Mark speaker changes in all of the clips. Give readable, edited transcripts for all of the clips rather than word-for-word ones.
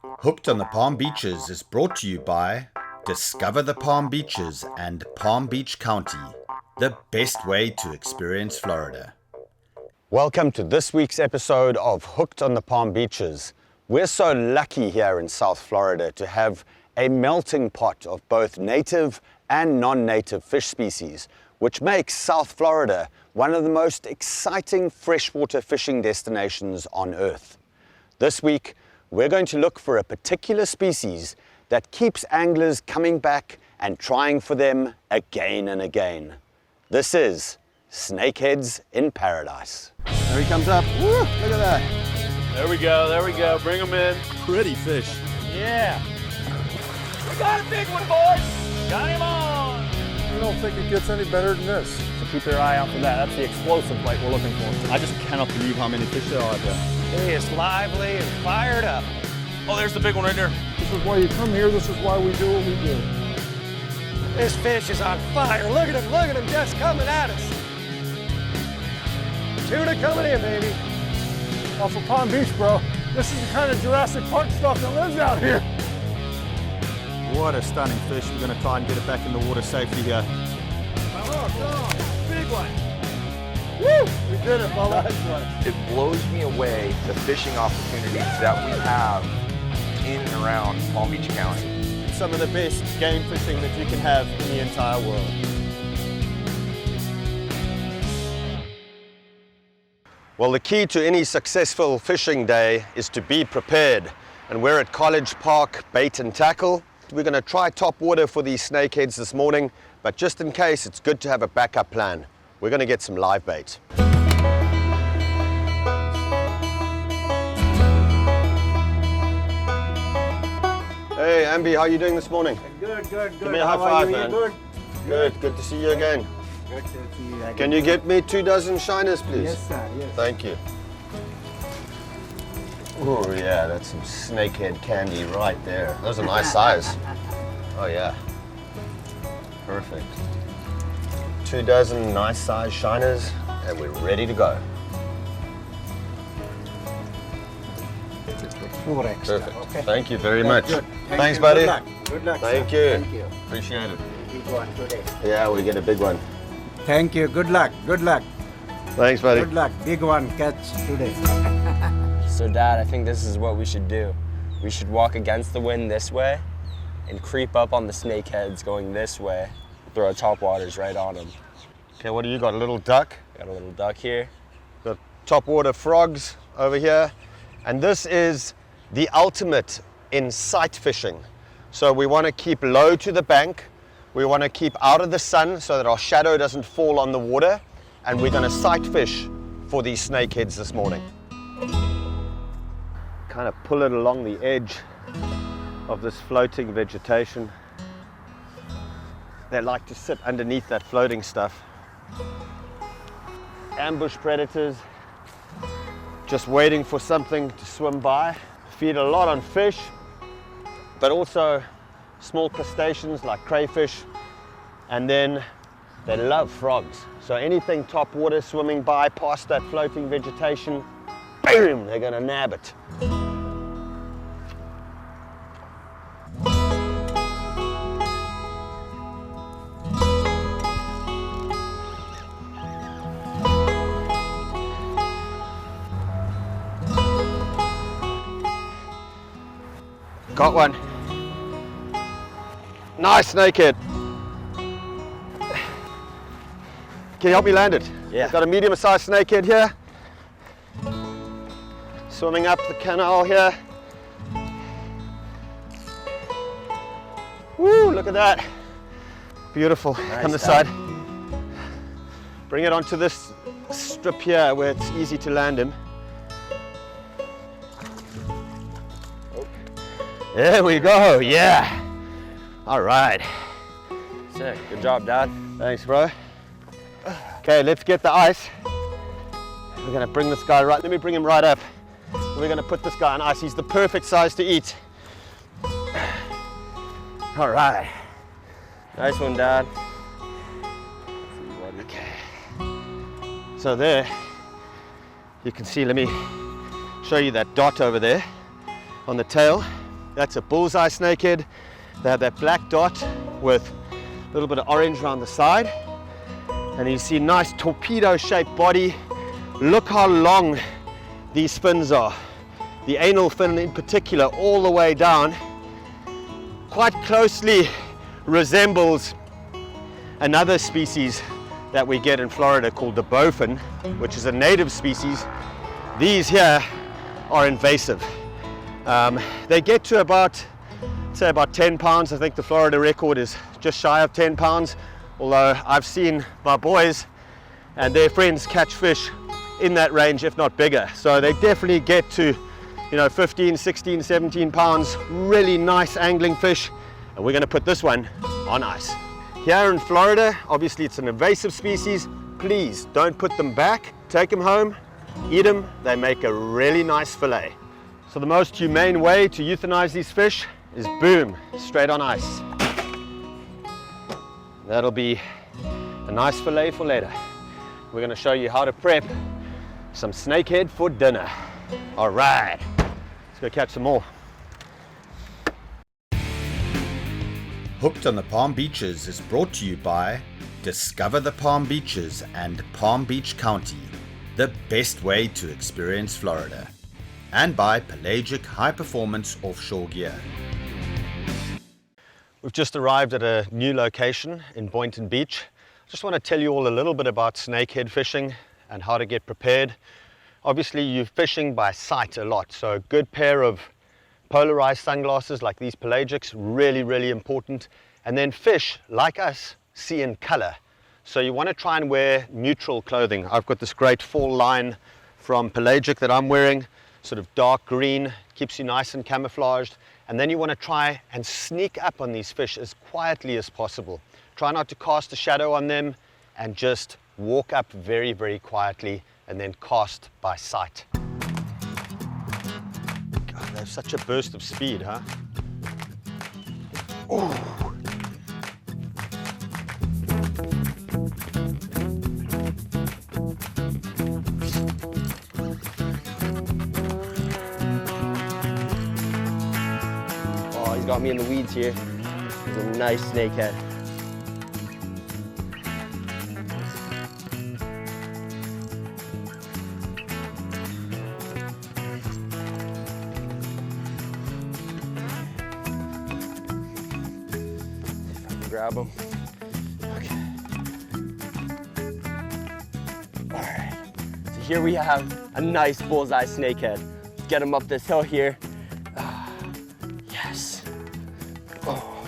Speaker 1: Hooked on the Palm Beaches is brought to you by Discover the Palm Beaches and Palm Beach County, the best way to experience Florida.
Speaker 2: Welcome to this week's episode of Hooked on the Palm Beaches. We're so lucky here in South Florida to have a melting pot of both native and non-native fish species, which makes South Florida one of the most exciting freshwater fishing destinations on Earth. This week, we're going to look for a particular species that keeps anglers coming back and trying for them again and again. This is Snakeheads in Paradise.
Speaker 3: There he comes up. Woo, look at that.
Speaker 4: There we go. Bring them in.
Speaker 3: Pretty fish.
Speaker 4: Yeah. We got a big one, boys. Got him on.
Speaker 5: I don't think it gets any better than this.
Speaker 4: So keep your eye out for that. That's the explosive bite we're looking for.
Speaker 3: I just cannot believe how many fish there are here.
Speaker 4: He is lively and fired up. Oh, there's the big one right there.
Speaker 5: This is why you come here. This is why we do what we do.
Speaker 4: This fish is on fire. Look at him just coming at us. Tuna coming in, baby.
Speaker 5: Off of Palm Beach, bro. This is the kind of Jurassic Park stuff that lives out here.
Speaker 3: What a stunning fish. We're going to try and get it back in the water safely here.
Speaker 4: Come on. Big one.
Speaker 5: Woo! We did it, fella.
Speaker 6: It blows me away the fishing opportunities that we have in and around Palm Beach County.
Speaker 3: Some of the best game fishing that you can have in the entire world.
Speaker 2: Well, the key to any successful fishing day is to be prepared. And we're at College Park Bait and Tackle. We're going to try top water for these snakeheads this morning, but just in case, it's good to have a backup plan. We're going to get some live bait. Hey, Ambi, how are you doing this morning?
Speaker 7: Good.
Speaker 2: Give me a high five, man. Good to see you again.
Speaker 7: Good to see you again.
Speaker 2: Can you get me 24 shiners, please?
Speaker 7: Yes, sir. Yes.
Speaker 2: Thank you. Oh yeah, that's some snakehead candy right there. Those are nice size. Oh yeah. Perfect. 24 nice size shiners, and we're ready to go.
Speaker 7: Four extra.
Speaker 2: Perfect.
Speaker 7: Okay.
Speaker 2: Thank you very much.
Speaker 7: Good.
Speaker 2: Thanks,
Speaker 7: you.
Speaker 2: buddy.
Speaker 7: Good luck. Good luck.
Speaker 2: Thank
Speaker 7: sir.
Speaker 2: you.
Speaker 7: Thank you.
Speaker 2: Appreciate it.
Speaker 7: Big one today.
Speaker 2: Yeah, we get a big one.
Speaker 7: Thank you. Good luck.
Speaker 2: Thanks, buddy.
Speaker 7: Good luck. Big one catch today.
Speaker 8: So Dad, I think this is what we should do. We should walk against the wind this way and creep up on the snakeheads going this way. Throw our top waters right on them.
Speaker 2: Okay, what do you got? A little duck?
Speaker 8: Got a little duck here.
Speaker 2: Got top water frogs over here. And this is the ultimate in sight fishing. So we want to keep low to the bank. We want to keep out of the sun so that our shadow doesn't fall on the water. And we're going to sight fish for these snakeheads this morning. Kind of pull it along the edge of this floating vegetation. They like to sit underneath that floating stuff. Ambush predators, just waiting for something to swim by. Feed a lot on fish, but also small crustaceans like crayfish, and then they love frogs. So anything top water swimming by past that floating vegetation, boom, they're gonna nab it. Got one. Nice snakehead. Can you help me land it?
Speaker 8: Yeah.
Speaker 2: Got a medium-sized snakehead here. Swimming up the canal here. Woo, look at that. Beautiful.
Speaker 8: Nice
Speaker 2: On the
Speaker 8: job.
Speaker 2: side. Bring it onto this strip here where it's easy to land him. There we go, yeah. All right.
Speaker 8: Sick. Good job, Dad.
Speaker 2: Thanks, bro. Okay, let's get the ice. We're gonna bring this guy right, let me bring him right up. We're gonna put this guy on ice. He's the perfect size to eat. All right.
Speaker 8: Nice one, Dad.
Speaker 2: Okay. So there, you can see, let me show you that dot over there on the tail. That's a bullseye snakehead. They have that black dot with a little bit of orange around the side. And you see nice torpedo-shaped body. Look how long these fins are. The anal fin in particular, all the way down, quite closely resembles another species that we get in Florida called the bowfin, which is a native species. These here are invasive. They get to about 10 pounds. I think the Florida record is just shy of 10 pounds, although I've seen my boys and their friends catch fish in that range, if not bigger. So they definitely get to 15, 16, 17 pounds, really nice angling fish. And we're gonna put this one on ice. Here in Florida, obviously it's an invasive species. Please don't put them back. Take them home, eat them. They make a really nice fillet. So the most humane way to euthanize these fish is boom, straight on ice. That'll be a nice fillet for later. We're gonna show you how to prep some snakehead for dinner. All right, let's go catch some more.
Speaker 1: Hooked on the Palm Beaches is brought to you by Discover the Palm Beaches and Palm Beach County, the best way to experience Florida, and by Pelagic High Performance Offshore Gear.
Speaker 2: We've just arrived at a new location in Boynton Beach. I just want to tell you all a little bit about snakehead fishing and how to get prepared. Obviously you're fishing by sight a lot, so a good pair of polarized sunglasses like these pelagics, really important. And then fish, like us, see in color. So you want to try and wear neutral clothing. I've got this great fall line from Pelagic that I'm wearing, sort of dark green, keeps you nice and camouflaged. And then you want to try and sneak up on these fish as quietly as possible. Try not to cast a shadow on them and just walk up very quietly and then cast by sight. God, they have such a burst of speed, huh? Ooh.
Speaker 8: Oh, he's got me in the weeds here. He's a nice snakehead. Grab him. Okay. All right. So here we have a nice bullseye snakehead. Let's get him up this hill here. Yes. Oh.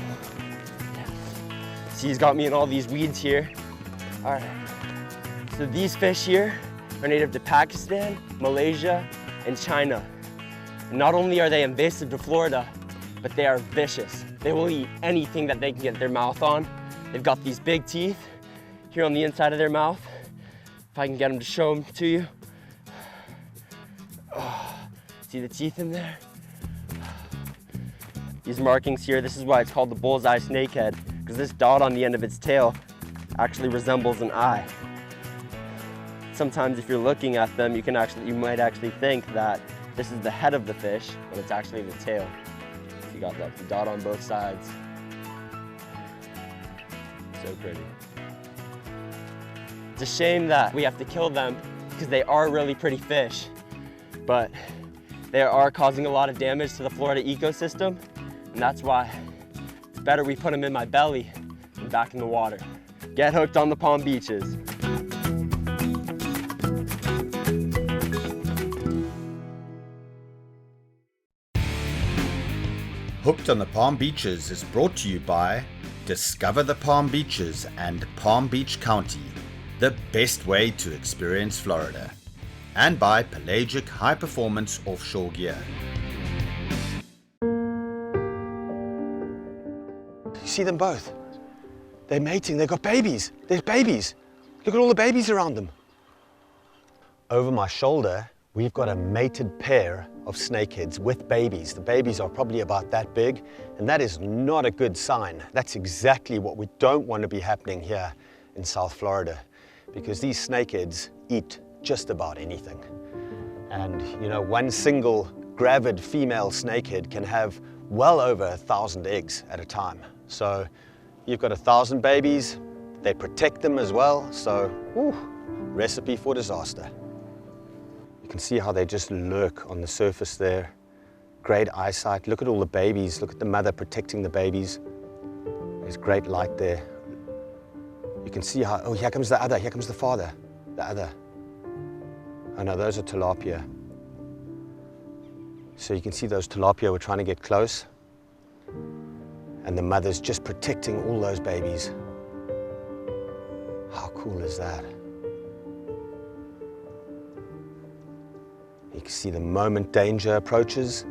Speaker 8: Yes. See, he's got me in all these weeds here. All right. So these fish here are native to Pakistan, Malaysia, and China. And not only are they invasive to Florida, but they are vicious. They will eat anything that they can get their mouth on. They've got these big teeth here on the inside of their mouth. If I can get them to show them to you. Oh, see the teeth in there? These markings here, this is why it's called the bullseye snakehead, because this dot on the end of its tail actually resembles an eye. Sometimes if you're looking at them, you might actually think that this is the head of the fish, but it's actually the tail. You got that dot on both sides. So pretty. It's a shame that we have to kill them because they are really pretty fish, but they are causing a lot of damage to the Florida ecosystem, and that's why it's better we put them in my belly than back in the water. Get hooked on the Palm Beaches.
Speaker 1: Hooked on the Palm Beaches is brought to you by Discover the Palm Beaches and Palm Beach County, the best way to experience Florida, and by Pelagic High Performance Offshore Gear.
Speaker 2: You see them both? They're mating, they've got babies. There's babies. Look at all the babies around them. Over my shoulder, we've got a mated pair of snakeheads with babies. The babies are probably about that big, and that is not a good sign. That's exactly what we don't want to be happening here in South Florida, because these snakeheads eat just about anything. And one single gravid female snakehead can have well over 1,000 eggs at a time. So you've got 1,000 babies, they protect them as well, so recipe for disaster. You can see how they just lurk on the surface there. Great eyesight. Look at all the babies. Look at the mother protecting the babies. There's great light there. You can see how, oh, here comes the other. Here comes the father. The other. Oh no, those are tilapia. So you can see those tilapia were trying to get close. And the mother's just protecting all those babies. How cool is that? You can see the moment danger approaches,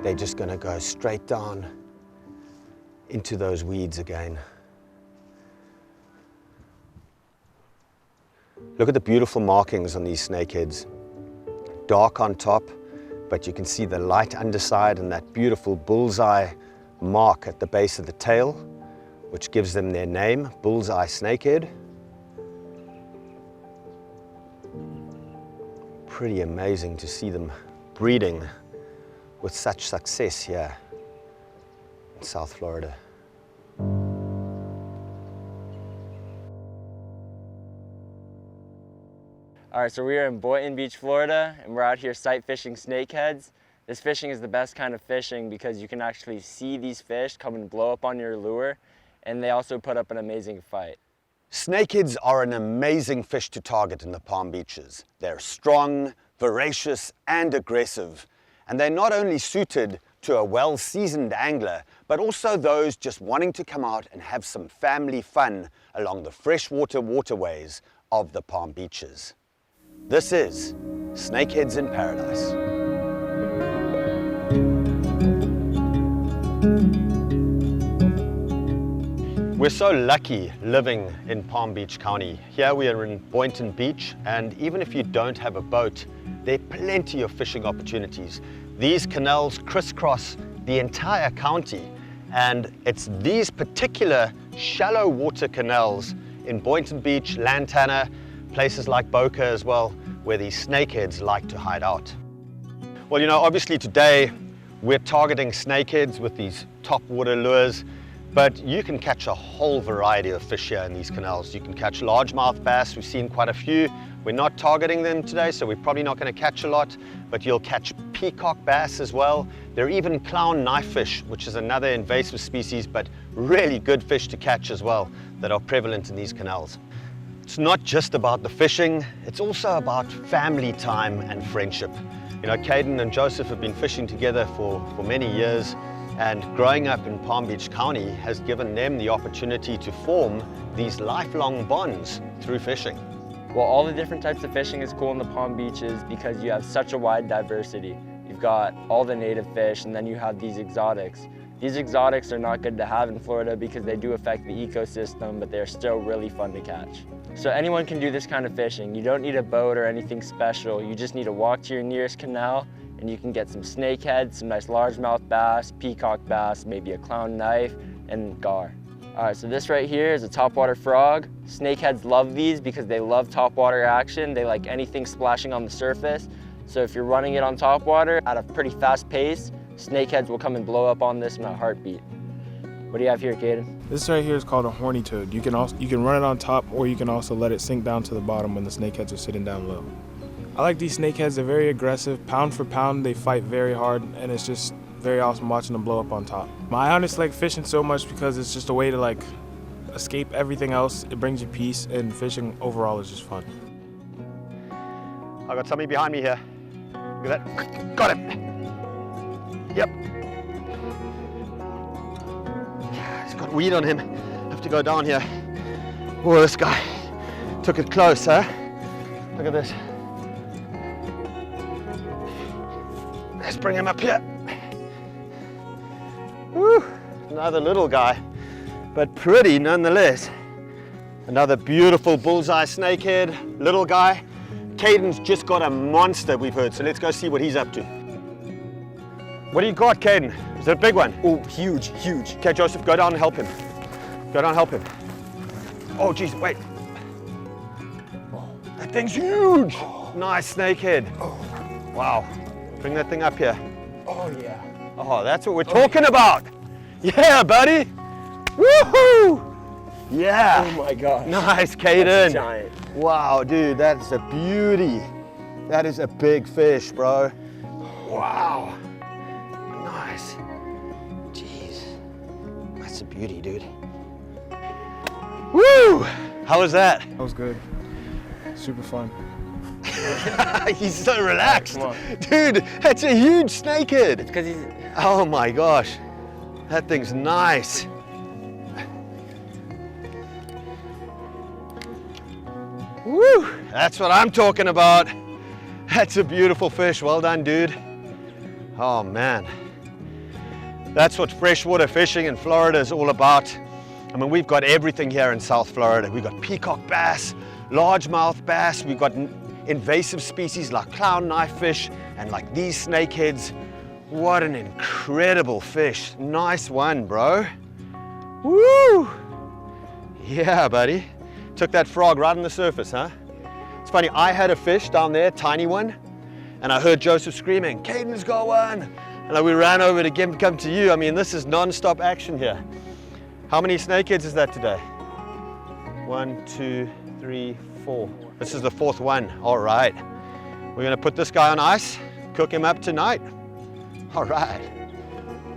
Speaker 2: they're just going to go straight down into those weeds again. Look at the beautiful markings on these snakeheads. Dark on top, but you can see the light underside and that beautiful bullseye mark at the base of the tail, which gives them their name, bullseye snakehead. Pretty amazing to see them breeding with such success here in South Florida.
Speaker 8: All right, so we are in Boynton Beach, Florida, and we're out here sight fishing snakeheads. This fishing is the best kind of fishing because you can actually see these fish come and blow up on your lure, and they also put up an amazing fight.
Speaker 2: Snakeheads are an amazing fish to target in the Palm Beaches. They're strong, voracious, and aggressive. And they're not only suited to a well-seasoned angler, but also those just wanting to come out and have some family fun along the freshwater waterways of the Palm Beaches. This is Snakeheads in Paradise. We're so lucky living in Palm Beach County. Here we are in Boynton Beach, and even if you don't have a boat, there are plenty of fishing opportunities. These canals crisscross the entire county, and it's these particular shallow water canals in Boynton Beach, Lantana, places like Boca as well, where these snakeheads like to hide out. Well, you know, obviously today we're targeting snakeheads with these top water lures, but you can catch a whole variety of fish here in these canals. You can catch largemouth bass. We've seen quite a few. We're not targeting them today, so we're probably not going to catch a lot, but you'll catch peacock bass as well. There are even clown knifefish, which is another invasive species, but really good fish to catch as well that are prevalent in these canals. It's not just about the fishing, it's also about family time and friendship. You know, Caden and Joseph have been fishing together for many years, and growing up in Palm Beach County has given them the opportunity to form these lifelong bonds through fishing.
Speaker 8: Well, all the different types of fishing is cool in the Palm Beaches because you have such a wide diversity. You've got all the native fish, and then you have these exotics. These exotics are not good to have in Florida because they do affect the ecosystem, but they're still really fun to catch. So anyone can do this kind of fishing. You don't need a boat or anything special. You just need to walk to your nearest canal, and you can get some snakeheads, some nice largemouth bass, peacock bass, maybe a clown knife, and gar. All right, so this right here is a topwater frog. Snakeheads love these because they love topwater action. They like anything splashing on the surface. So if you're running it on topwater at a pretty fast pace, snakeheads will come and blow up on this in a heartbeat. What do you have here, Caden?
Speaker 9: This right here is called a horny toad. You can run it on top, or you can also let it sink down to the bottom when the snakeheads are sitting down low. I like these snakeheads. They're very aggressive. Pound for pound, they fight very hard, and it's just very awesome watching them blow up on top. I honestly like fishing so much because it's just a way to like escape everything else. It brings you peace, and fishing overall is just fun.
Speaker 2: I've got somebody behind me here. Look at that. Got him. Yep. He's got weed on him. Have to go down here. Oh, this guy took it close, huh? Look at this. Let's bring him up here. Woo, another little guy, but pretty nonetheless. Another beautiful bullseye snakehead, little guy. Caden's just got a monster, we've heard, so let's go see what he's up to. What do you got, Caden? Is it a big one?
Speaker 8: Oh, huge, huge.
Speaker 2: Okay, Joseph, go down and help him. Go down and help him. Oh, geez, wait. That thing's huge. Nice snakehead. Wow. Bring that thing up here.
Speaker 8: Oh yeah.
Speaker 2: Oh, that's what we're talking about. Yeah, buddy. Woohoo! Yeah.
Speaker 8: Oh my gosh.
Speaker 2: Nice,
Speaker 8: That's
Speaker 2: Caden.
Speaker 8: giant.
Speaker 2: Wow, dude, that's a beauty. That is a big fish, bro. Wow. Nice. Jeez. That's a beauty, dude. Woo! How was that?
Speaker 9: That was good. Super fun.
Speaker 2: He's so relaxed.
Speaker 8: Come on.
Speaker 2: Dude, that's a huge snakehead.
Speaker 8: It's because he's.
Speaker 2: Oh my gosh. That thing's nice. Woo! That's what I'm talking about. That's a beautiful fish. Well done, dude. Oh man. That's what freshwater fishing in Florida is all about. I mean, we've got everything here in South Florida. We've got peacock bass, largemouth bass. We've got invasive species like clown knifefish and like these snakeheads. What an incredible fish. Nice one, bro. Woo! Yeah, buddy. Took that frog right on the surface, huh? It's funny, I had a fish down there, tiny one, and I heard Joseph screaming, Caden's got one! And we ran over to come to you. I mean, this is non-stop action here. How many snakeheads is that today? 1, 2, 3, 4. This is the 4th one. All right. We're gonna put this guy on ice, cook him up tonight. All right.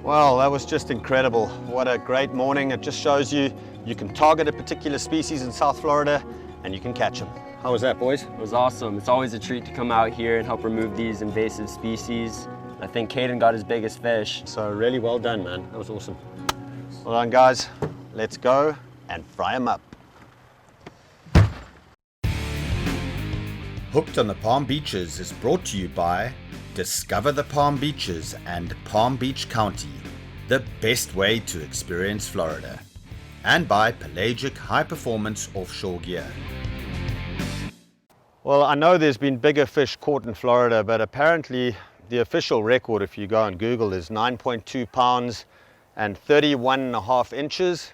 Speaker 2: Well, that was just incredible. What a great morning. It just shows you can target a particular species in South Florida and you can catch them. How was that, boys?
Speaker 8: It was awesome. It's always a treat to come out here and help remove these invasive species. I think Caden got his biggest fish.
Speaker 2: So really well done, man. That was awesome. Well done, guys. Let's go and fry them up.
Speaker 1: Hooked on the Palm Beaches is brought to you by Discover the Palm Beaches and Palm Beach County, the best way to experience Florida, and by Pelagic High Performance Offshore Gear.
Speaker 2: Well, I know there's been bigger fish caught in Florida, but apparently the official record, if you go on Google, is 9.2 pounds and 31.5 inches.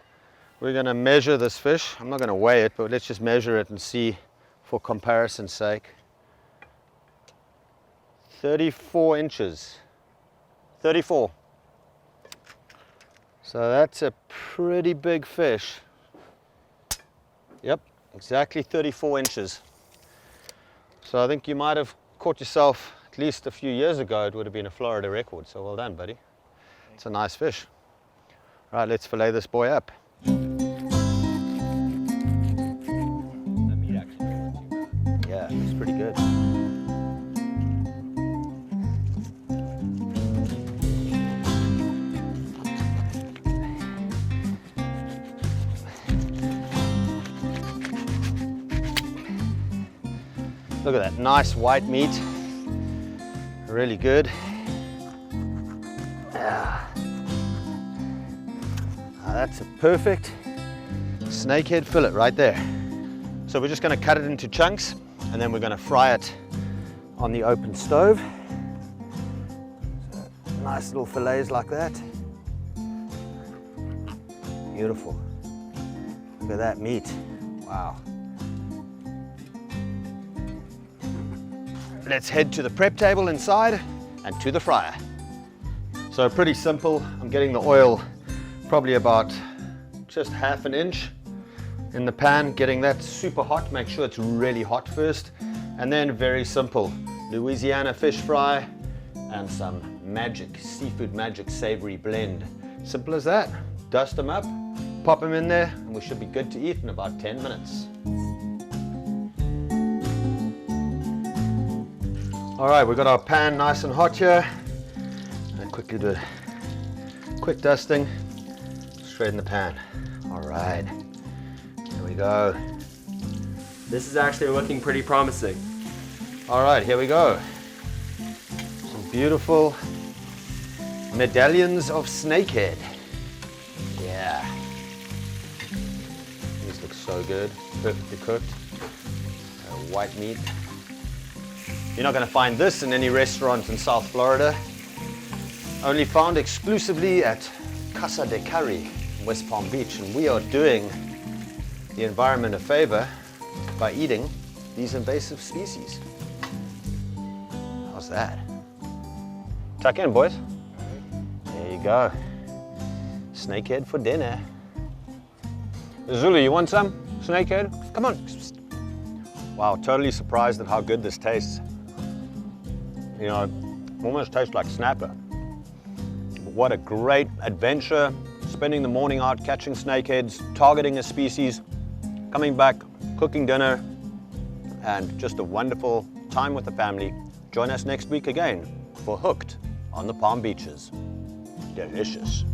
Speaker 2: We're going to measure this fish. I'm not going to weigh it, but let's just measure it and see for comparison's sake. 34 inches. 34. So that's a pretty big fish. Yep, exactly 34 inches. So I think you might have caught yourself at least a few years ago. It would have been a Florida record, so well done, buddy. It's a nice fish. All right, let's fillet this boy up. Yeah, it's pretty good. Look at that nice white meat. Really good. Ah, that's a perfect snakehead fillet right there. So we're just going to cut it into chunks and then we're going to fry it on the open stove. So, nice little fillets like that. Beautiful. Look at that meat. Wow. Let's head to the prep table inside and to the fryer. So pretty simple. I'm getting the oil probably about just half an inch in the pan, getting that super hot. Make sure it's really hot first. And then very simple, Louisiana fish fry and some magic, seafood magic savory blend. Simple as that. Dust them up, pop them in there, and we should be good to eat in about 10 minutes. All right, we've got our pan nice and hot here. And quickly do a quick dusting, straight in the pan. All right, here we go.
Speaker 8: This is actually looking pretty promising.
Speaker 2: All right, here we go. Some beautiful medallions of snakehead. Yeah. These look so good, perfectly cooked. White meat. You're not going to find this in any restaurant in South Florida. Only found exclusively at Casa de Currie, West Palm Beach. And we are doing the environment a favor by eating these invasive species. How's that? Tuck in, boys. There you go. Snakehead for dinner. Zulu, you want some snakehead? Come on. Wow, totally surprised at how good this tastes. You know, almost tastes like snapper. What a great adventure, spending the morning out catching snakeheads, targeting a species, coming back, cooking dinner, and just a wonderful time with the family. Join us next week again for Hooked on the Palm Beaches. Delicious.